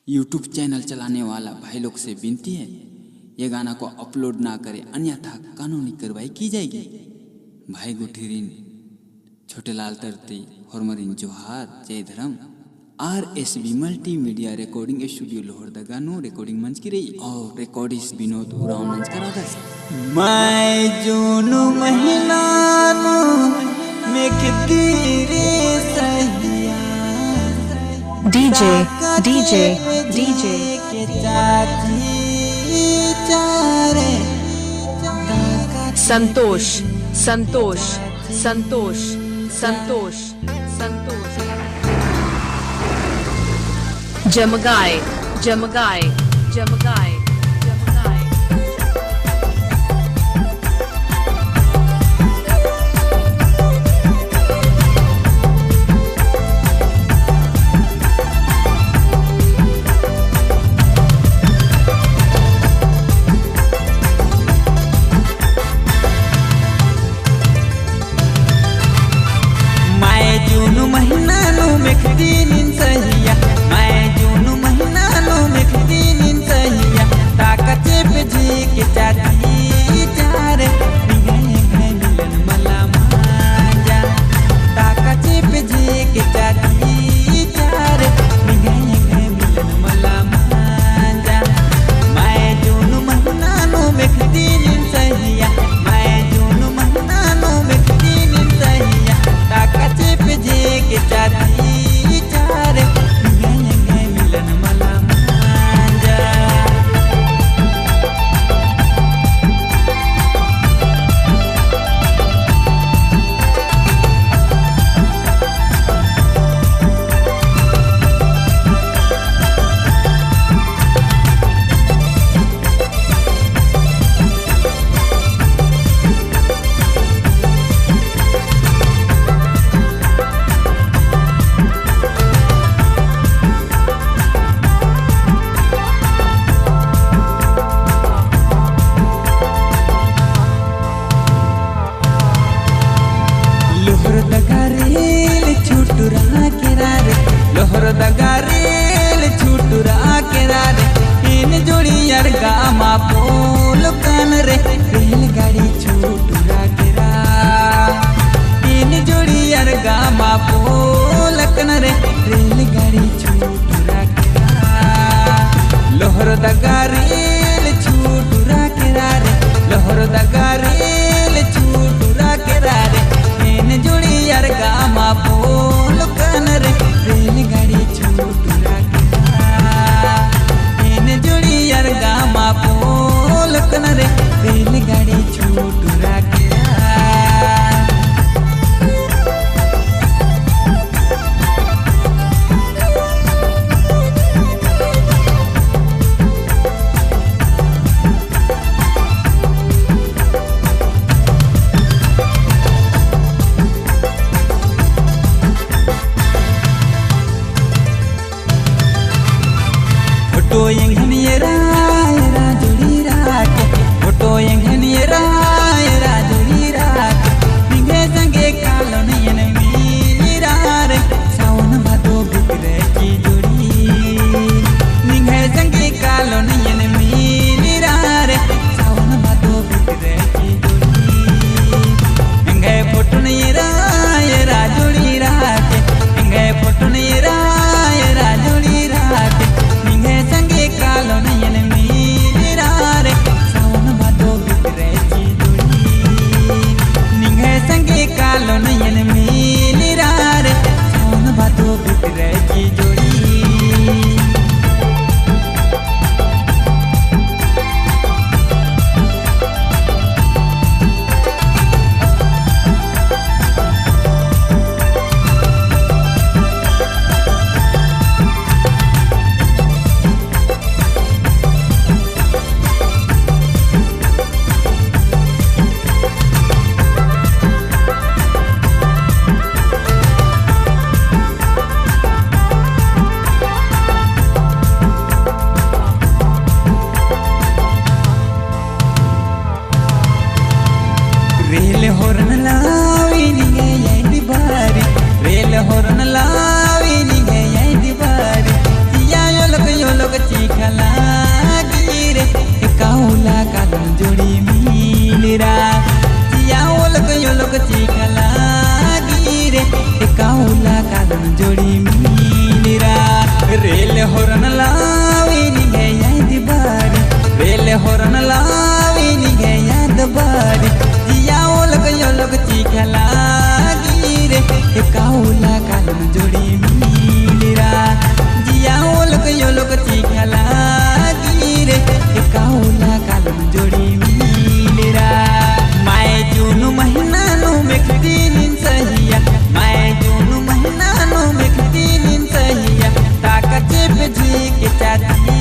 YouTube channel चलाने वाला भाई लोग से विनती है ये गाना को अपलोड ना करें, अन्यथा कानूनी कार्रवाई की जाएगी। भाई गुठीरिन, छोटे लाल तरती, हरमरिन जोहार, जय धर्म। RSB multimedia recording studio Lohardaga recording मंच की रही और रिकॉर्डिस्ट विनोद उराव मंच करा था। मैं जून महीना में कितनी रे सहिया DJ के चाची चारे संतोष जमगाए दगारेल छुटुरा केरारे इन जोड़ी यार गामा पोल कान रे रेलगाड़ी छुटुरा केरा इन जोड़ी यार गामा पोल कान रे रेलगाड़ी छुटुरा केरा लोहर दगारेल छुटुरा केरारे लोहर दगारेल छुटुरा केरारे इन जोड़ी यार गामा पोल कान रे रेलगाड़ी छुटुरा केरा इन जोड़ी यार गामा पोल कान रे रेलगाड़ी छुटुरा केरा। फोटो एंगनियरा जोड़ी राके फोटो एंगनियरा जोड़ी राके निगे संगे कालो नयन मीरा रे सावन भादो बिगड़े की जोड़ी निगे संगे कालो नयन मीरा रे सावन भादो बिगड़े की जोड़ी एंगे फोटो नयरा जोड़ी राके एंगे फोटो नयरा जोड़ी राके संगे कालो नयन एकाउला कालम जोडी मिलेरा जिया ओलक योलक चिखला गिरे एकाउला कालम जोडी मिलेरा माय जून महीना नु मेखती निन सहिया माय जून महीना नु मेखती निन सहिया ताका चेप जी के चाती